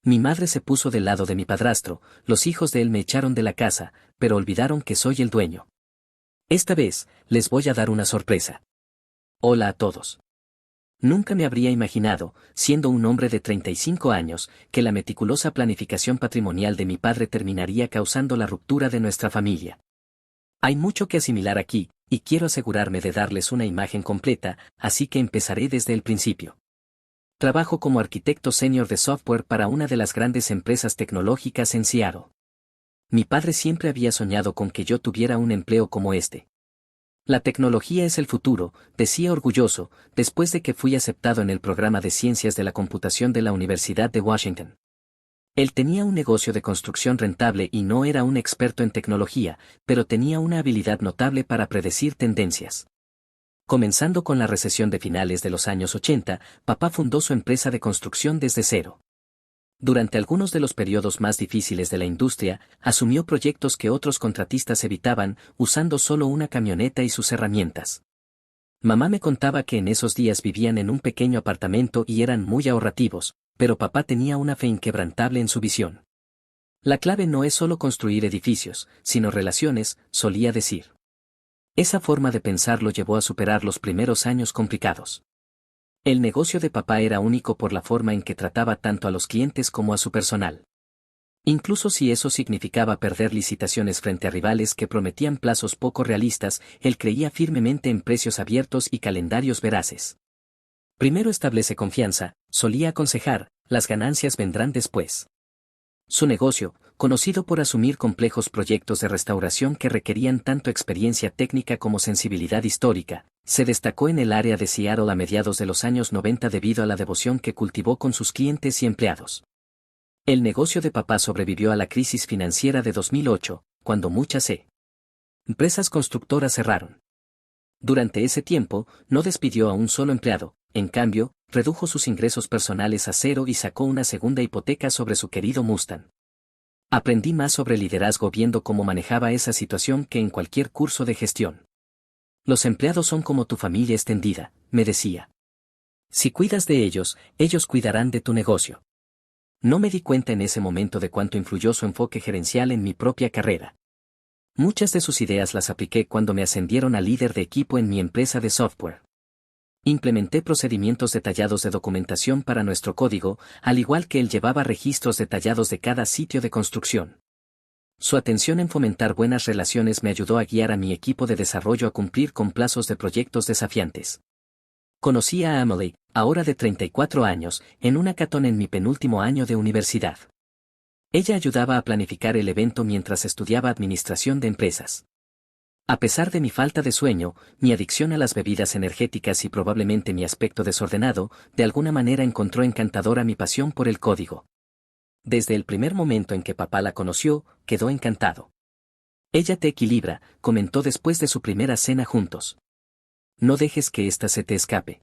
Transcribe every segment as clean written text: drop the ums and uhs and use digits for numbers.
Mi madre se puso del lado de mi padrastro, los hijos de él me echaron de la casa, pero olvidaron que soy el dueño. Esta vez, les voy a dar una sorpresa. Hola a todos. Nunca me habría imaginado, siendo un hombre de 35 años, que la meticulosa planificación patrimonial de mi padre terminaría causando la ruptura de nuestra familia. Hay mucho que asimilar aquí, y quiero asegurarme de darles una imagen completa, así que empezaré desde el principio. Trabajo como arquitecto senior de software para una de las grandes empresas tecnológicas en Seattle. Mi padre siempre había soñado con que yo tuviera un empleo como este. La tecnología es el futuro, decía orgulloso, después de que fui aceptado en el programa de Ciencias de la Computación de la Universidad de Washington. Él tenía un negocio de construcción rentable y no era un experto en tecnología, pero tenía una habilidad notable para predecir tendencias. Comenzando con la recesión de finales de los años 80, papá fundó su empresa de construcción desde cero. Durante algunos de los periodos más difíciles de la industria, asumió proyectos que otros contratistas evitaban, usando solo una camioneta y sus herramientas. Mamá me contaba que en esos días vivían en un pequeño apartamento y eran muy ahorrativos, pero papá tenía una fe inquebrantable en su visión. La clave no es solo construir edificios, sino relaciones, solía decir. Esa forma de pensar lo llevó a superar los primeros años complicados. El negocio de papá era único por la forma en que trataba tanto a los clientes como a su personal. Incluso si eso significaba perder licitaciones frente a rivales que prometían plazos poco realistas, él creía firmemente en precios abiertos y calendarios veraces. Primero establece confianza, solía aconsejar, las ganancias vendrán después. Su negocio, conocido por asumir complejos proyectos de restauración que requerían tanto experiencia técnica como sensibilidad histórica, se destacó en el área de Seattle a mediados de los años 90 debido a la devoción que cultivó con sus clientes y empleados. El negocio de papá sobrevivió a la crisis financiera de 2008, cuando muchas empresas constructoras cerraron. Durante ese tiempo, no despidió a un solo empleado, en cambio, redujo sus ingresos personales a cero y sacó una segunda hipoteca sobre su querido Mustang. Aprendí más sobre liderazgo viendo cómo manejaba esa situación que en cualquier curso de gestión. Los empleados son como tu familia extendida, me decía. Si cuidas de ellos, ellos cuidarán de tu negocio. No me di cuenta en ese momento de cuánto influyó su enfoque gerencial en mi propia carrera. Muchas de sus ideas las apliqué cuando me ascendieron a líder de equipo en mi empresa de software. Implementé procedimientos detallados de documentación para nuestro código, al igual que él llevaba registros detallados de cada sitio de construcción. Su atención en fomentar buenas relaciones me ayudó a guiar a mi equipo de desarrollo a cumplir con plazos de proyectos desafiantes. Conocí a Emily, ahora de 34 años, en un hackathon en mi penúltimo año de universidad. Ella ayudaba a planificar el evento mientras estudiaba administración de empresas. A pesar de mi falta de sueño, mi adicción a las bebidas energéticas y probablemente mi aspecto desordenado, de alguna manera encontró encantadora mi pasión por el código. Desde el primer momento en que papá la conoció, quedó encantado. Ella te equilibra, comentó después de su primera cena juntos. No dejes que ésta se te escape.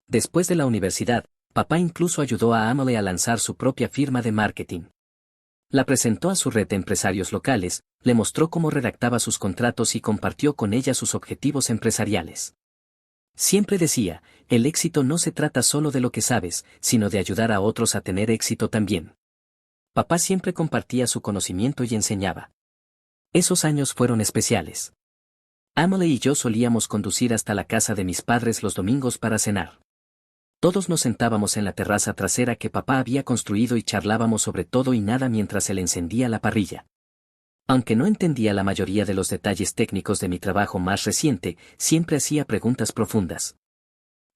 Después de la universidad, papá incluso ayudó a Emily a lanzar su propia firma de marketing. La presentó a su red de empresarios locales, le mostró cómo redactaba sus contratos y compartió con ella sus objetivos empresariales. Siempre decía, el éxito no se trata solo de lo que sabes, sino de ayudar a otros a tener éxito también. Papá siempre compartía su conocimiento y enseñaba. Esos años fueron especiales. Emily y yo solíamos conducir hasta la casa de mis padres los domingos para cenar. Todos nos sentábamos en la terraza trasera que papá había construido y charlábamos sobre todo y nada mientras él encendía la parrilla. Aunque no entendía la mayoría de los detalles técnicos de mi trabajo más reciente, siempre hacía preguntas profundas.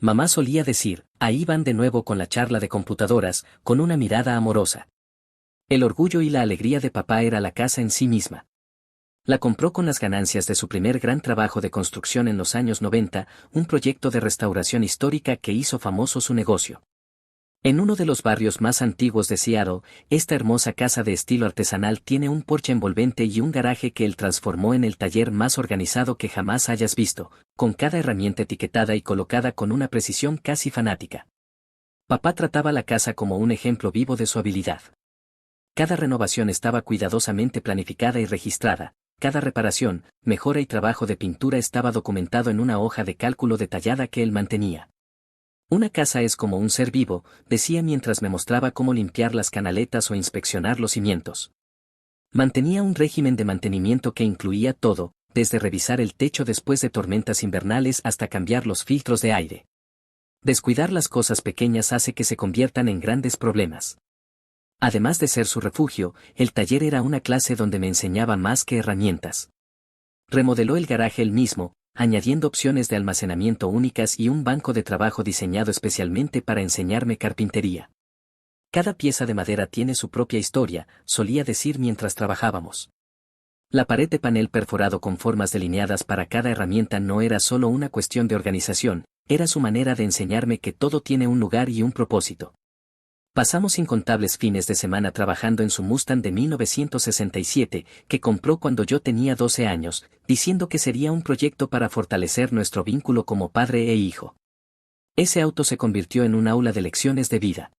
Mamá solía decir, ahí van de nuevo con la charla de computadoras, con una mirada amorosa. El orgullo y la alegría de papá era la casa en sí misma. La compró con las ganancias de su primer gran trabajo de construcción en los años 90, un proyecto de restauración histórica que hizo famoso su negocio. En uno de los barrios más antiguos de Seattle, esta hermosa casa de estilo artesanal tiene un porche envolvente y un garaje que él transformó en el taller más organizado que jamás hayas visto, con cada herramienta etiquetada y colocada con una precisión casi fanática. Papá trataba la casa como un ejemplo vivo de su habilidad. Cada renovación estaba cuidadosamente planificada y registrada. Cada reparación, mejora y trabajo de pintura estaba documentado en una hoja de cálculo detallada que él mantenía. Una casa es como un ser vivo, decía mientras me mostraba cómo limpiar las canaletas o inspeccionar los cimientos. Mantenía un régimen de mantenimiento que incluía todo, desde revisar el techo después de tormentas invernales hasta cambiar los filtros de aire. Descuidar las cosas pequeñas hace que se conviertan en grandes problemas. Además de ser su refugio, el taller era una clase donde me enseñaba más que herramientas. Remodeló el garaje él mismo, añadiendo opciones de almacenamiento únicas y un banco de trabajo diseñado especialmente para enseñarme carpintería. Cada pieza de madera tiene su propia historia, solía decir mientras trabajábamos. La pared de panel perforado con formas delineadas para cada herramienta no era solo una cuestión de organización, era su manera de enseñarme que todo tiene un lugar y un propósito. Pasamos incontables fines de semana trabajando en su Mustang de 1967, que compró cuando yo tenía 12 años, diciendo que sería un proyecto para fortalecer nuestro vínculo como padre e hijo. Ese auto se convirtió en un aula de lecciones de vida.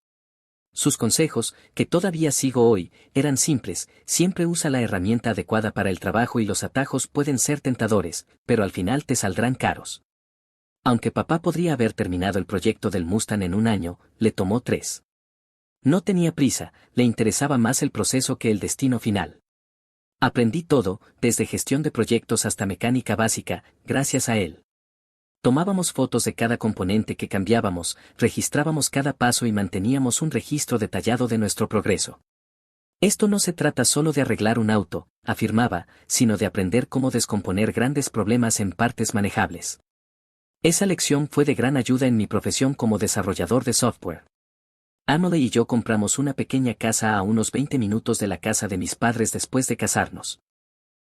Sus consejos, que todavía sigo hoy, eran simples: siempre usa la herramienta adecuada para el trabajo y los atajos pueden ser tentadores, pero al final te saldrán caros. Aunque papá podría haber terminado el proyecto del Mustang en un año, le tomó 3. No tenía prisa, le interesaba más el proceso que el destino final. Aprendí todo, desde gestión de proyectos hasta mecánica básica, gracias a él. Tomábamos fotos de cada componente que cambiábamos, registrábamos cada paso y manteníamos un registro detallado de nuestro progreso. Esto no se trata solo de arreglar un auto, afirmaba, sino de aprender cómo descomponer grandes problemas en partes manejables. Esa lección fue de gran ayuda en mi profesión como desarrollador de software. Emily y yo compramos una pequeña casa a unos 20 minutos de la casa de mis padres después de casarnos.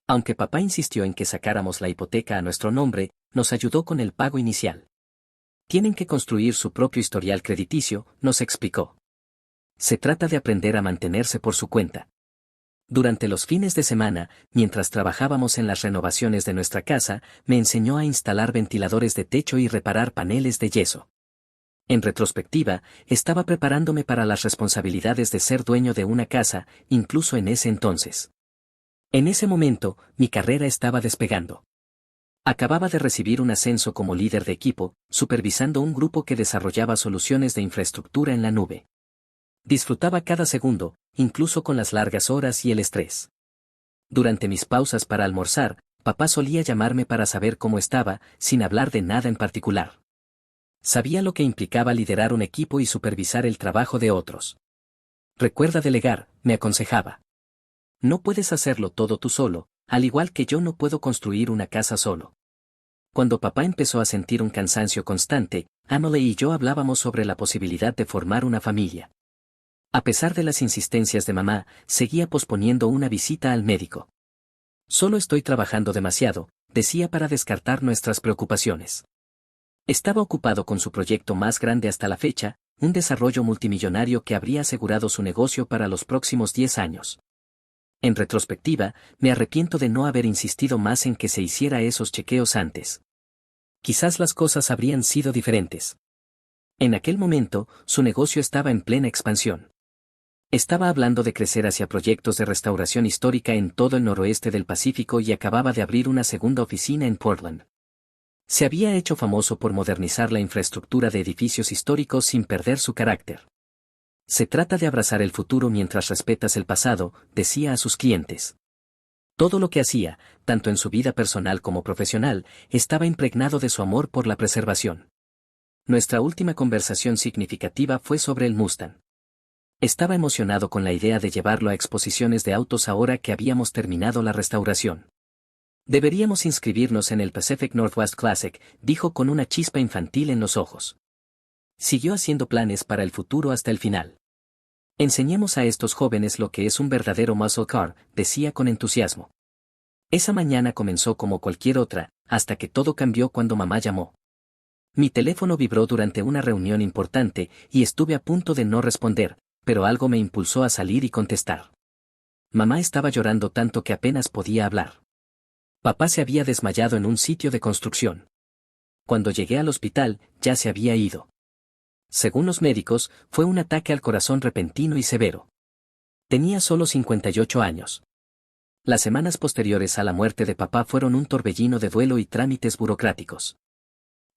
Aunque papá insistió en que sacáramos la hipoteca a nuestro nombre, nos ayudó con el pago inicial. Tienen que construir su propio historial crediticio, nos explicó. Se trata de aprender a mantenerse por su cuenta. Durante los fines de semana, mientras trabajábamos en las renovaciones de nuestra casa, me enseñó a instalar ventiladores de techo y reparar paneles de yeso. En retrospectiva, estaba preparándome para las responsabilidades de ser dueño de una casa, incluso en ese entonces. En ese momento, mi carrera estaba despegando. Acababa de recibir un ascenso como líder de equipo, supervisando un grupo que desarrollaba soluciones de infraestructura en la nube. Disfrutaba cada segundo, incluso con las largas horas y el estrés. Durante mis pausas para almorzar, papá solía llamarme para saber cómo estaba, sin hablar de nada en particular. Sabía lo que implicaba liderar un equipo y supervisar el trabajo de otros. Recuerda delegar, me aconsejaba. No puedes hacerlo todo tú solo, al igual que yo no puedo construir una casa solo. Cuando papá empezó a sentir un cansancio constante, Emily y yo hablábamos sobre la posibilidad de formar una familia. A pesar de las insistencias de mamá, seguía posponiendo una visita al médico. Solo estoy trabajando demasiado, decía para descartar nuestras preocupaciones. Estaba ocupado con su proyecto más grande hasta la fecha, un desarrollo multimillonario que habría asegurado su negocio para los próximos 10 años. En retrospectiva, me arrepiento de no haber insistido más en que se hiciera esos chequeos antes. Quizás las cosas habrían sido diferentes. En aquel momento, su negocio estaba en plena expansión. Estaba hablando de crecer hacia proyectos de restauración histórica en todo el noroeste del Pacífico y acababa de abrir una segunda oficina en Portland. Se había hecho famoso por modernizar la infraestructura de edificios históricos sin perder su carácter. Se trata de abrazar el futuro mientras respetas el pasado, decía a sus clientes. Todo lo que hacía, tanto en su vida personal como profesional, estaba impregnado de su amor por la preservación. Nuestra última conversación significativa fue sobre el Mustang. Estaba emocionado con la idea de llevarlo a exposiciones de autos ahora que habíamos terminado la restauración. Deberíamos inscribirnos en el Pacific Northwest Classic, dijo con una chispa infantil en los ojos. Siguió haciendo planes para el futuro hasta el final. Enseñemos a estos jóvenes lo que es un verdadero muscle car, decía con entusiasmo. Esa mañana comenzó como cualquier otra, hasta que todo cambió cuando mamá llamó. Mi teléfono vibró durante una reunión importante y estuve a punto de no responder, pero algo me impulsó a salir y contestar. Mamá estaba llorando tanto que apenas podía hablar. Papá se había desmayado en un sitio de construcción. Cuando llegué al hospital, ya se había ido. Según los médicos, fue un ataque al corazón repentino y severo. Tenía solo 58 años. Las semanas posteriores a la muerte de papá fueron un torbellino de duelo y trámites burocráticos.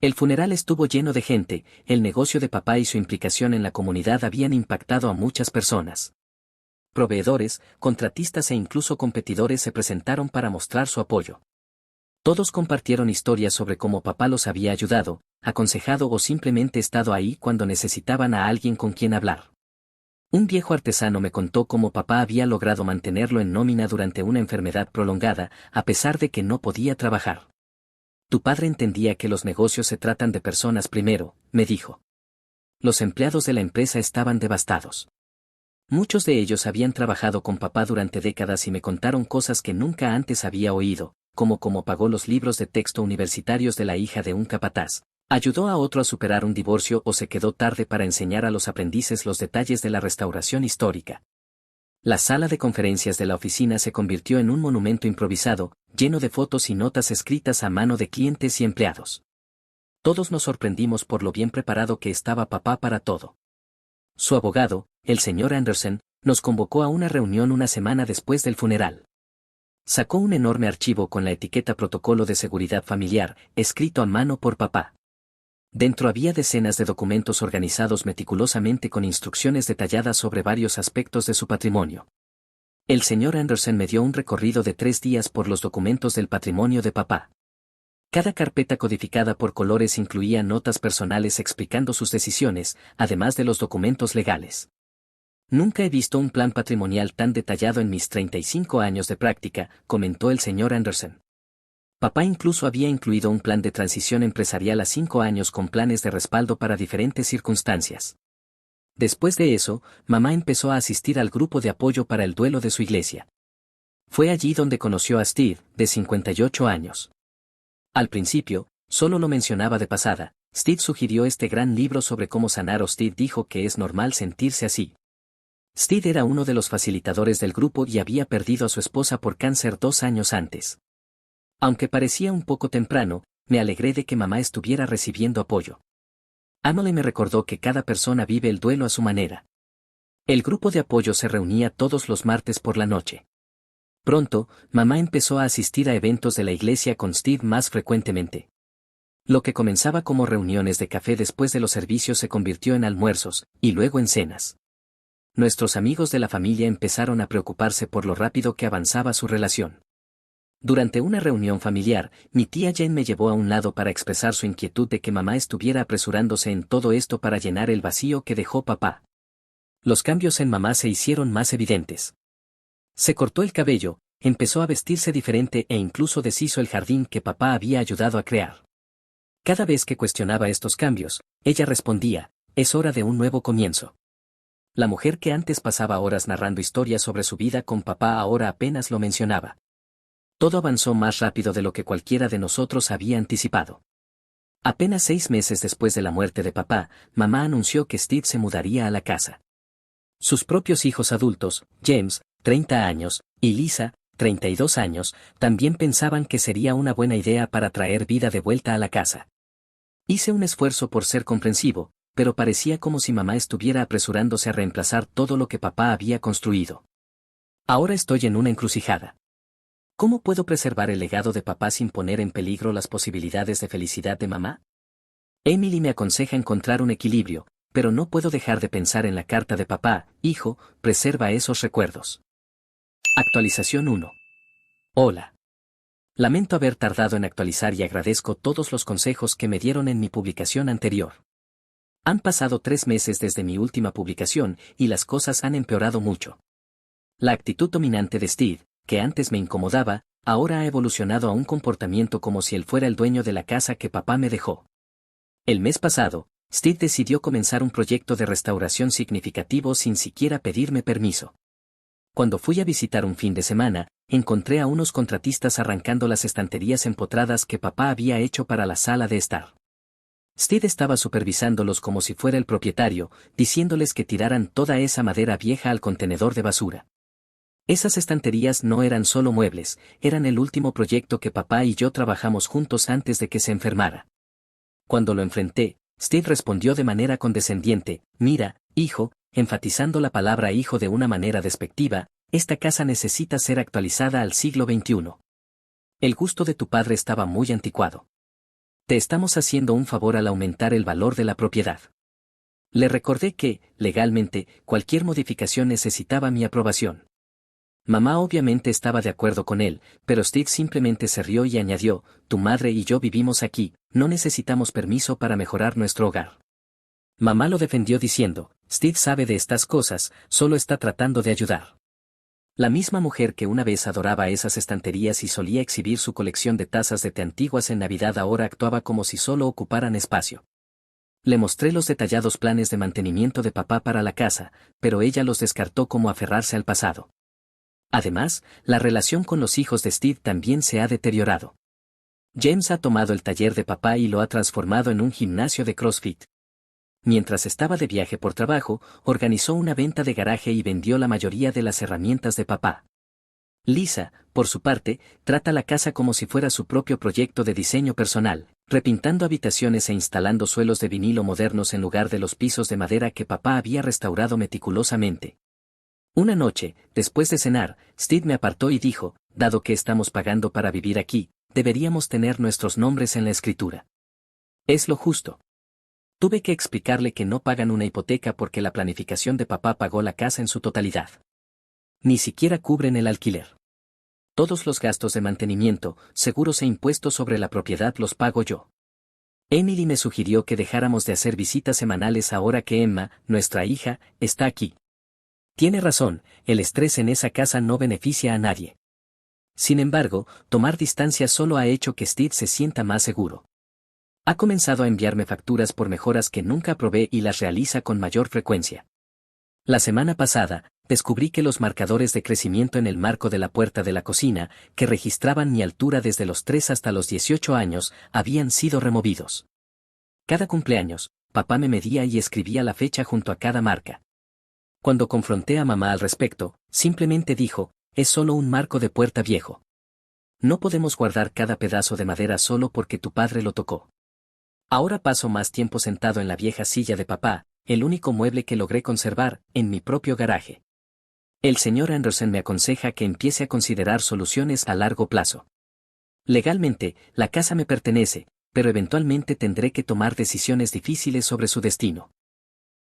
El funeral estuvo lleno de gente, el negocio de papá y su implicación en la comunidad habían impactado a muchas personas. Proveedores, contratistas e incluso competidores se presentaron para mostrar su apoyo. Todos compartieron historias sobre cómo papá los había ayudado, aconsejado o simplemente estado ahí cuando necesitaban a alguien con quien hablar. Un viejo artesano me contó cómo papá había logrado mantenerlo en nómina durante una enfermedad prolongada, a pesar de que no podía trabajar. Tu padre entendía que los negocios se tratan de personas primero, me dijo. Los empleados de la empresa estaban devastados. Muchos de ellos habían trabajado con papá durante décadas y me contaron cosas que nunca antes había oído, como cómo pagó los libros de texto universitarios de la hija de un capataz, ayudó a otro a superar un divorcio o se quedó tarde para enseñar a los aprendices los detalles de la restauración histórica. La sala de conferencias de la oficina se convirtió en un monumento improvisado, lleno de fotos y notas escritas a mano de clientes y empleados. Todos nos sorprendimos por lo bien preparado que estaba papá para todo. Su abogado, el señor Anderson, nos convocó a una reunión una semana después del funeral. Sacó un enorme archivo con la etiqueta Protocolo de Seguridad Familiar, escrito a mano por papá. Dentro había decenas de documentos organizados meticulosamente con instrucciones detalladas sobre varios aspectos de su patrimonio. El señor Anderson me dio un recorrido de 3 días por los documentos del patrimonio de papá. Cada carpeta codificada por colores incluía notas personales explicando sus decisiones, además de los documentos legales. Nunca he visto un plan patrimonial tan detallado en mis 35 años de práctica, comentó el señor Anderson. Papá incluso había incluido un plan de transición empresarial a 5 años con planes de respaldo para diferentes circunstancias. Después de eso, mamá empezó a asistir al grupo de apoyo para el duelo de su iglesia. Fue allí donde conoció a Steve, de 58 años. Al principio, solo lo mencionaba de pasada. Steve sugirió este gran libro sobre cómo sanar o Steve dijo que es normal sentirse así. Steve era uno de los facilitadores del grupo y había perdido a su esposa por cáncer 2 años antes. Aunque parecía un poco temprano, me alegré de que mamá estuviera recibiendo apoyo. Emily me recordó que cada persona vive el duelo a su manera. El grupo de apoyo se reunía todos los martes por la noche. Pronto, mamá empezó a asistir a eventos de la iglesia con Steve más frecuentemente. Lo que comenzaba como reuniones de café después de los servicios se convirtió en almuerzos, y luego en cenas. Nuestros amigos de la familia empezaron a preocuparse por lo rápido que avanzaba su relación. Durante una reunión familiar, mi tía Jane me llevó a un lado para expresar su inquietud de que mamá estuviera apresurándose en todo esto para llenar el vacío que dejó papá. Los cambios en mamá se hicieron más evidentes. Se cortó el cabello, empezó a vestirse diferente e incluso deshizo el jardín que papá había ayudado a crear. Cada vez que cuestionaba estos cambios, ella respondía, es hora de un nuevo comienzo. La mujer que antes pasaba horas narrando historias sobre su vida con papá ahora apenas lo mencionaba. Todo avanzó más rápido de lo que cualquiera de nosotros había anticipado. Apenas 6 meses después de la muerte de papá, mamá anunció que Steve se mudaría a la casa. Sus propios hijos adultos, James, 30 años, y Lisa, 32 años, también pensaban que sería una buena idea para traer vida de vuelta a la casa. Hice un esfuerzo por ser comprensivo, pero parecía como si mamá estuviera apresurándose a reemplazar todo lo que papá había construido. Ahora estoy en una encrucijada. ¿Cómo puedo preservar el legado de papá sin poner en peligro las posibilidades de felicidad de mamá? Emily me aconseja encontrar un equilibrio, pero no puedo dejar de pensar en la carta de papá, hijo, preserva esos recuerdos. Actualización 1. Hola. Lamento haber tardado en actualizar y agradezco todos los consejos que me dieron en mi publicación anterior. Han pasado 3 meses desde mi última publicación y las cosas han empeorado mucho. La actitud dominante de Steve, que antes me incomodaba, ahora ha evolucionado a un comportamiento como si él fuera el dueño de la casa que papá me dejó. El mes pasado, Steve decidió comenzar un proyecto de restauración significativo sin siquiera pedirme permiso. Cuando fui a visitar un fin de semana, encontré a unos contratistas arrancando las estanterías empotradas que papá había hecho para la sala de estar. Steve estaba supervisándolos como si fuera el propietario, diciéndoles que tiraran toda esa madera vieja al contenedor de basura. Esas estanterías no eran solo muebles, eran el último proyecto que papá y yo trabajamos juntos antes de que se enfermara. Cuando lo enfrenté, Steve respondió de manera condescendiente, mira, hijo, enfatizando la palabra hijo de una manera despectiva, esta casa necesita ser actualizada al siglo XXI. El gusto de tu padre estaba muy anticuado. Te estamos haciendo un favor al aumentar el valor de la propiedad. Le recordé que, legalmente, cualquier modificación necesitaba mi aprobación. Mamá obviamente estaba de acuerdo con él, pero Steve simplemente se rió y añadió, tu madre y yo vivimos aquí, no necesitamos permiso para mejorar nuestro hogar. Mamá lo defendió diciendo, Steve sabe de estas cosas, solo está tratando de ayudar. La misma mujer que una vez adoraba esas estanterías y solía exhibir su colección de tazas de té antiguas en Navidad ahora actuaba como si solo ocuparan espacio. Le mostré los detallados planes de mantenimiento de papá para la casa, pero ella los descartó como aferrarse al pasado. Además, la relación con los hijos de Steve también se ha deteriorado. James ha tomado el taller de papá y lo ha transformado en un gimnasio de CrossFit. Mientras estaba de viaje por trabajo, organizó una venta de garaje y vendió la mayoría de las herramientas de papá. Lisa, por su parte, trata la casa como si fuera su propio proyecto de diseño personal, repintando habitaciones e instalando suelos de vinilo modernos en lugar de los pisos de madera que papá había restaurado meticulosamente. Una noche, después de cenar, Steve me apartó y dijo, dado que estamos pagando para vivir aquí, deberíamos tener nuestros nombres en la escritura. Es lo justo. Tuve que explicarle que no pagan una hipoteca porque la planificación de papá pagó la casa en su totalidad. Ni siquiera cubren el alquiler. Todos los gastos de mantenimiento, seguros e impuestos sobre la propiedad los pago yo. Emily me sugirió que dejáramos de hacer visitas semanales ahora que Emma, nuestra hija, está aquí. Tiene razón, el estrés en esa casa no beneficia a nadie. Sin embargo, tomar distancia solo ha hecho que Steve se sienta más seguro. Ha comenzado a enviarme facturas por mejoras que nunca aprobé y las realiza con mayor frecuencia. La semana pasada, descubrí que los marcadores de crecimiento en el marco de la puerta de la cocina, que registraban mi altura desde los 3 hasta los 18 años, habían sido removidos. Cada cumpleaños, papá me medía y escribía la fecha junto a cada marca. Cuando confronté a mamá al respecto, simplemente dijo, es solo un marco de puerta viejo. No podemos guardar cada pedazo de madera solo porque tu padre lo tocó. Ahora paso más tiempo sentado en la vieja silla de papá, el único mueble que logré conservar, en mi propio garaje. El señor Anderson me aconseja que empiece a considerar soluciones a largo plazo. Legalmente, la casa me pertenece, pero eventualmente tendré que tomar decisiones difíciles sobre su destino.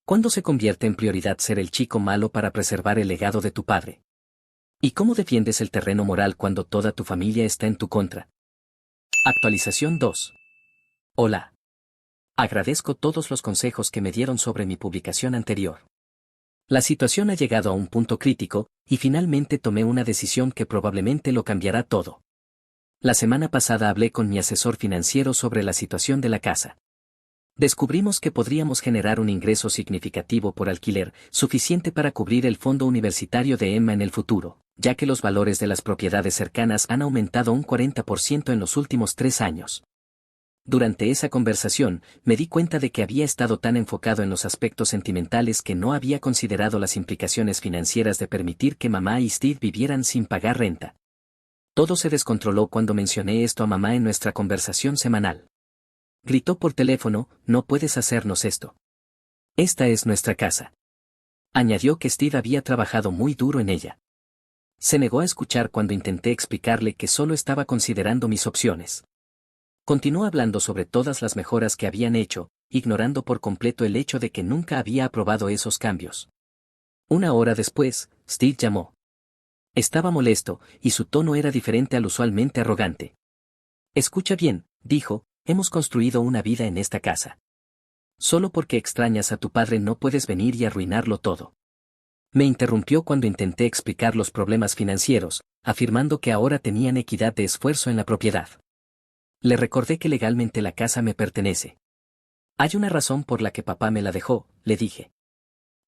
¿Cuándo se convierte en prioridad ser el chico malo para preservar el legado de tu padre? ¿Y cómo defiendes el terreno moral cuando toda tu familia está en tu contra? Actualización 2. Hola. Agradezco todos los consejos que me dieron sobre mi publicación anterior. La situación ha llegado a un punto crítico, y finalmente tomé una decisión que probablemente lo cambiará todo. La semana pasada hablé con mi asesor financiero sobre la situación de la casa. Descubrimos que podríamos generar un ingreso significativo por alquiler, suficiente para cubrir el fondo universitario de Emma en el futuro, ya que los valores de las propiedades cercanas han aumentado un 40% en los últimos 3 años. Durante esa conversación, me di cuenta de que había estado tan enfocado en los aspectos sentimentales que no había considerado las implicaciones financieras de permitir que mamá y Steve vivieran sin pagar renta. Todo se descontroló cuando mencioné esto a mamá en nuestra conversación semanal. Gritó por teléfono, no puedes hacernos esto. Esta es nuestra casa. Añadió que Steve había trabajado muy duro en ella. Se negó a escuchar cuando intenté explicarle que solo estaba considerando mis opciones. Continuó hablando sobre todas las mejoras que habían hecho, ignorando por completo el hecho de que nunca había aprobado esos cambios. Una hora después, Steve llamó. Estaba molesto, y su tono era diferente al usualmente arrogante. Escucha bien, dijo, hemos construido una vida en esta casa. Solo porque extrañas a tu padre no puedes venir y arruinarlo todo. Me interrumpió cuando intenté explicar los problemas financieros, afirmando que ahora tenían equidad de esfuerzo en la propiedad. Le recordé que legalmente la casa me pertenece. Hay una razón por la que papá me la dejó, le dije.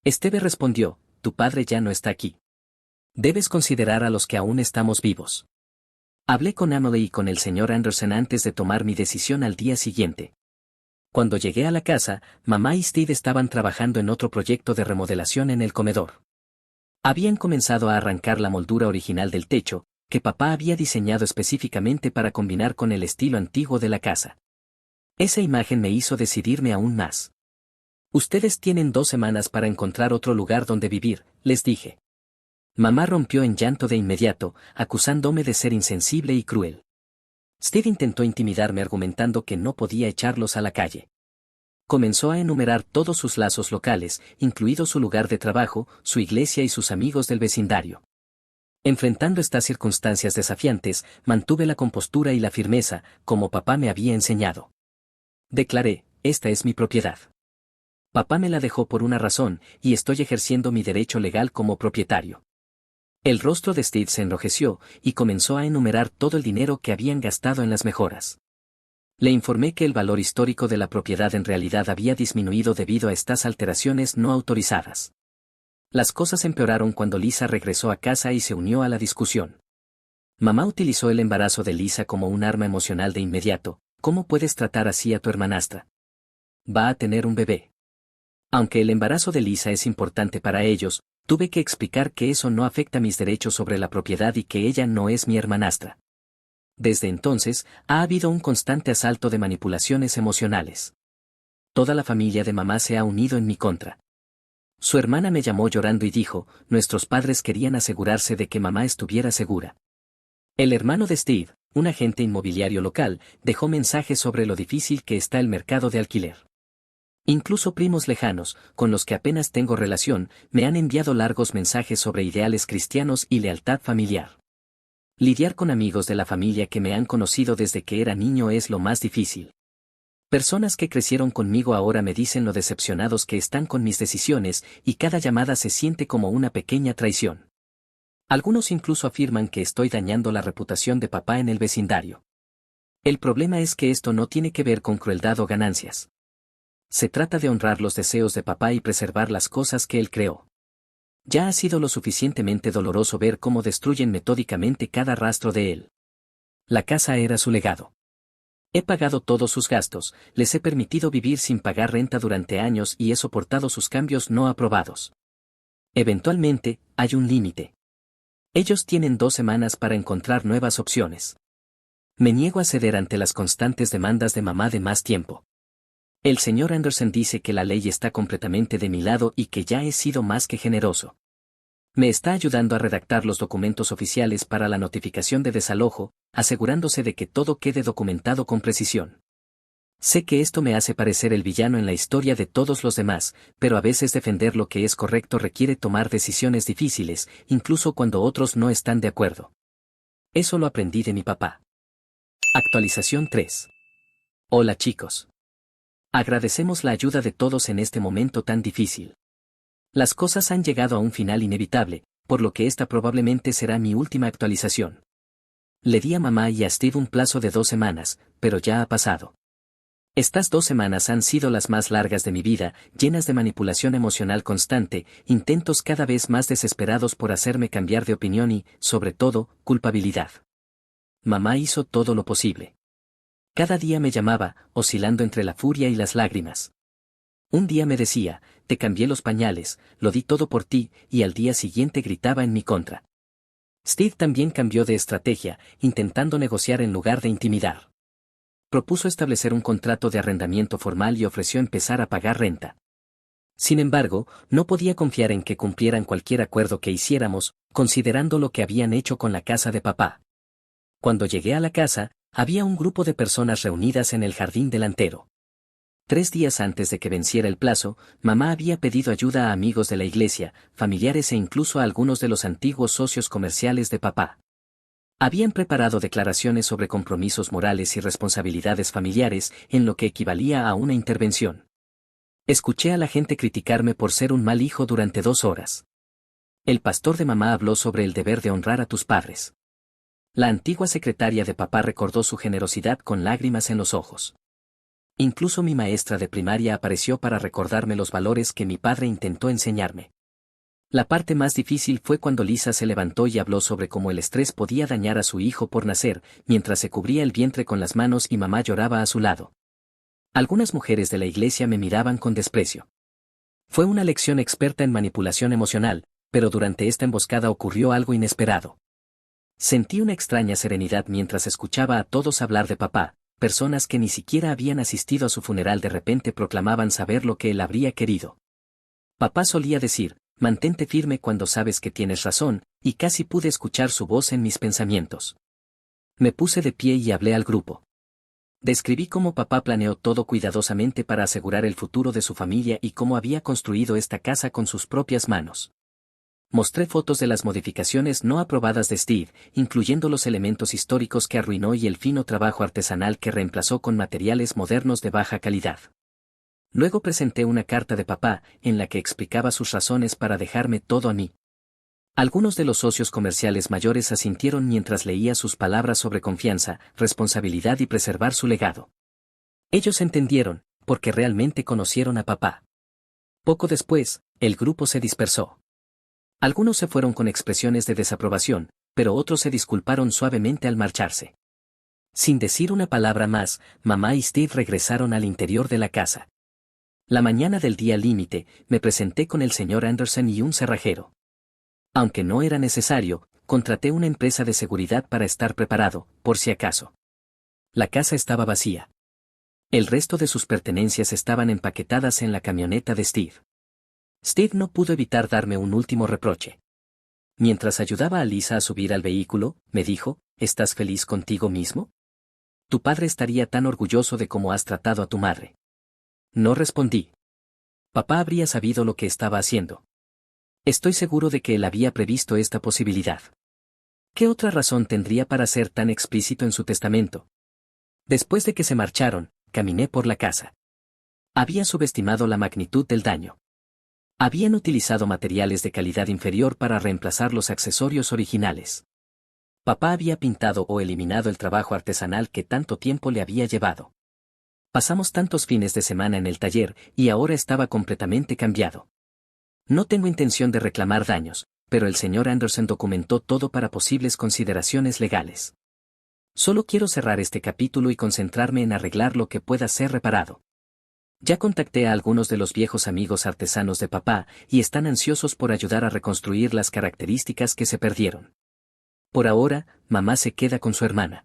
Esteve respondió, tu padre ya no está aquí. Debes considerar a los que aún estamos vivos. Hablé con Emily y con el señor Anderson antes de tomar mi decisión al día siguiente. Cuando llegué a la casa, mamá y Steve estaban trabajando en otro proyecto de remodelación en el comedor. Habían comenzado a arrancar la moldura original del techo, que papá había diseñado específicamente para combinar con el estilo antiguo de la casa. Esa imagen me hizo decidirme aún más. Ustedes tienen 2 semanas para encontrar otro lugar donde vivir, les dije. Mamá rompió en llanto de inmediato, acusándome de ser insensible y cruel. Steve intentó intimidarme argumentando que no podía echarlos a la calle. Comenzó a enumerar todos sus lazos locales, incluido su lugar de trabajo, su iglesia y sus amigos del vecindario. Enfrentando estas circunstancias desafiantes, mantuve la compostura y la firmeza, como papá me había enseñado. Declaré, esta es mi propiedad. Papá me la dejó por una razón, y estoy ejerciendo mi derecho legal como propietario. El rostro de Steve se enrojeció, y comenzó a enumerar todo el dinero que habían gastado en las mejoras. Le informé que el valor histórico de la propiedad en realidad había disminuido debido a estas alteraciones no autorizadas. Las cosas empeoraron cuando Lisa regresó a casa y se unió a la discusión. Mamá utilizó el embarazo de Lisa como un arma emocional de inmediato. ¿Cómo puedes tratar así a tu hermanastra? Va a tener un bebé. Aunque el embarazo de Lisa es importante para ellos, tuve que explicar que eso no afecta mis derechos sobre la propiedad y que ella no es mi hermanastra. Desde entonces, ha habido un constante asalto de manipulaciones emocionales. Toda la familia de mamá se ha unido en mi contra. Su hermana me llamó llorando y dijo, nuestros padres querían asegurarse de que mamá estuviera segura. El hermano de Steve, un agente inmobiliario local, dejó mensajes sobre lo difícil que está el mercado de alquiler. Incluso primos lejanos, con los que apenas tengo relación, me han enviado largos mensajes sobre ideales cristianos y lealtad familiar. Lidiar con amigos de la familia que me han conocido desde que era niño es lo más difícil. Personas que crecieron conmigo ahora me dicen lo decepcionados que están con mis decisiones y cada llamada se siente como una pequeña traición. Algunos incluso afirman que estoy dañando la reputación de papá en el vecindario. El problema es que esto no tiene que ver con crueldad o ganancias. Se trata de honrar los deseos de papá y preservar las cosas que él creó. Ya ha sido lo suficientemente doloroso ver cómo destruyen metódicamente cada rastro de él. La casa era su legado. He pagado todos sus gastos, les he permitido vivir sin pagar renta durante años y he soportado sus cambios no aprobados. Eventualmente, hay un límite. Ellos tienen 2 semanas para encontrar nuevas opciones. Me niego a ceder ante las constantes demandas de mamá de más tiempo. El señor Anderson dice que la ley está completamente de mi lado y que ya he sido más que generoso. Me está ayudando a redactar los documentos oficiales para la notificación de desalojo, asegurándose de que todo quede documentado con precisión. Sé que esto me hace parecer el villano en la historia de todos los demás, pero a veces defender lo que es correcto requiere tomar decisiones difíciles, incluso cuando otros no están de acuerdo. Eso lo aprendí de mi papá. Actualización 3. Hola chicos. Agradecemos la ayuda de todos en este momento tan difícil. Las cosas han llegado a un final inevitable, por lo que esta probablemente será mi última actualización. Le di a mamá y a Steve un plazo de 2 semanas, pero ya ha pasado. Estas 2 semanas han sido las más largas de mi vida, llenas de manipulación emocional constante, intentos cada vez más desesperados por hacerme cambiar de opinión y, sobre todo, culpabilidad. Mamá hizo todo lo posible. Cada día me llamaba, oscilando entre la furia y las lágrimas. Un día me decía, te cambié los pañales, lo di todo por ti, y al día siguiente gritaba en mi contra. Steve también cambió de estrategia, intentando negociar en lugar de intimidar. Propuso establecer un contrato de arrendamiento formal y ofreció empezar a pagar renta. Sin embargo, no podía confiar en que cumplieran cualquier acuerdo que hiciéramos, considerando lo que habían hecho con la casa de papá. Cuando llegué a la casa, había un grupo de personas reunidas en el jardín delantero. 3 días antes de que venciera el plazo, mamá había pedido ayuda a amigos de la iglesia, familiares e incluso a algunos de los antiguos socios comerciales de papá. Habían preparado declaraciones sobre compromisos morales y responsabilidades familiares, en lo que equivalía a una intervención. Escuché a la gente criticarme por ser un mal hijo durante 2 horas. El pastor de mamá habló sobre el deber de honrar a tus padres. La antigua secretaria de papá recordó su generosidad con lágrimas en los ojos. Incluso mi maestra de primaria apareció para recordarme los valores que mi padre intentó enseñarme. La parte más difícil fue cuando Lisa se levantó y habló sobre cómo el estrés podía dañar a su hijo por nacer, mientras se cubría el vientre con las manos y mamá lloraba a su lado. Algunas mujeres de la iglesia me miraban con desprecio. Fue una lección experta en manipulación emocional, pero durante esta emboscada ocurrió algo inesperado. Sentí una extraña serenidad mientras escuchaba a todos hablar de papá. Personas que ni siquiera habían asistido a su funeral de repente proclamaban saber lo que él habría querido. Papá solía decir, mantente firme cuando sabes que tienes razón, y casi pude escuchar su voz en mis pensamientos. Me puse de pie y hablé al grupo. Describí cómo papá planeó todo cuidadosamente para asegurar el futuro de su familia y cómo había construido esta casa con sus propias manos. Mostré fotos de las modificaciones no aprobadas de Steve, incluyendo los elementos históricos que arruinó y el fino trabajo artesanal que reemplazó con materiales modernos de baja calidad. Luego presenté una carta de papá, en la que explicaba sus razones para dejarme todo a mí. Algunos de los socios comerciales mayores asintieron mientras leía sus palabras sobre confianza, responsabilidad y preservar su legado. Ellos entendieron, porque realmente conocieron a papá. Poco después, el grupo se dispersó. Algunos se fueron con expresiones de desaprobación, pero otros se disculparon suavemente al marcharse. Sin decir una palabra más, mamá y Steve regresaron al interior de la casa. La mañana del día límite, me presenté con el señor Anderson y un cerrajero. Aunque no era necesario, contraté una empresa de seguridad para estar preparado, por si acaso. La casa estaba vacía. El resto de sus pertenencias estaban empaquetadas en la camioneta de Steve. Steve no pudo evitar darme un último reproche. Mientras ayudaba a Lisa a subir al vehículo, me dijo, ¿estás feliz contigo mismo? Tu padre estaría tan orgulloso de cómo has tratado a tu madre. No respondí. Papá habría sabido lo que estaba haciendo. Estoy seguro de que él había previsto esta posibilidad. ¿Qué otra razón tendría para ser tan explícito en su testamento? Después de que se marcharon, caminé por la casa. Había subestimado la magnitud del daño. Habían utilizado materiales de calidad inferior para reemplazar los accesorios originales. Papá había pintado o eliminado el trabajo artesanal que tanto tiempo le había llevado. Pasamos tantos fines de semana en el taller y ahora estaba completamente cambiado. No tengo intención de reclamar daños, pero el señor Anderson documentó todo para posibles consideraciones legales. Solo quiero cerrar este capítulo y concentrarme en arreglar lo que pueda ser reparado. Ya contacté a algunos de los viejos amigos artesanos de papá y están ansiosos por ayudar a reconstruir las características que se perdieron. Por ahora, mamá se queda con su hermana.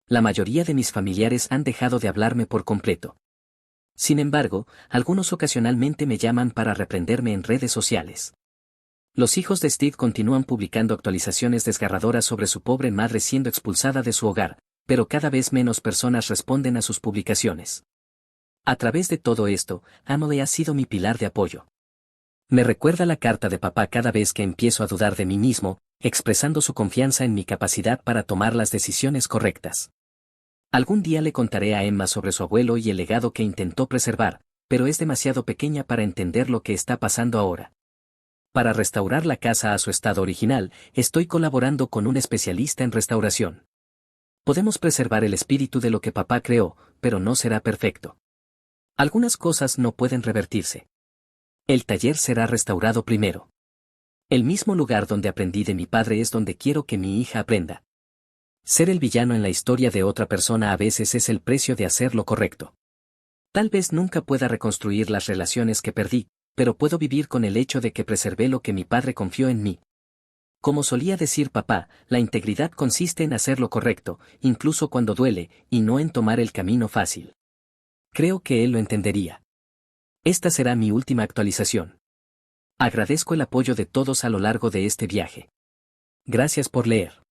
La mayoría de mis familiares han dejado de hablarme por completo. Sin embargo, algunos ocasionalmente me llaman para reprenderme en redes sociales. Los hijos de Steve continúan publicando actualizaciones desgarradoras sobre su pobre madre siendo expulsada de su hogar, pero cada vez menos personas responden a sus publicaciones. A través de todo esto, Emily ha sido mi pilar de apoyo. Me recuerda la carta de papá cada vez que empiezo a dudar de mí mismo, expresando su confianza en mi capacidad para tomar las decisiones correctas. Algún día le contaré a Emma sobre su abuelo y el legado que intentó preservar, pero es demasiado pequeña para entender lo que está pasando ahora. Para restaurar la casa a su estado original, estoy colaborando con un especialista en restauración. Podemos preservar el espíritu de lo que papá creó, pero no será perfecto. Algunas cosas no pueden revertirse. El taller será restaurado primero. El mismo lugar donde aprendí de mi padre es donde quiero que mi hija aprenda. Ser el villano en la historia de otra persona a veces es el precio de hacer lo correcto. Tal vez nunca pueda reconstruir las relaciones que perdí, pero puedo vivir con el hecho de que preservé lo que mi padre confió en mí. Como solía decir papá, la integridad consiste en hacer lo correcto, incluso cuando duele, y no en tomar el camino fácil. Creo que él lo entendería. Esta será mi última actualización. Agradezco el apoyo de todos a lo largo de este viaje. Gracias por leer.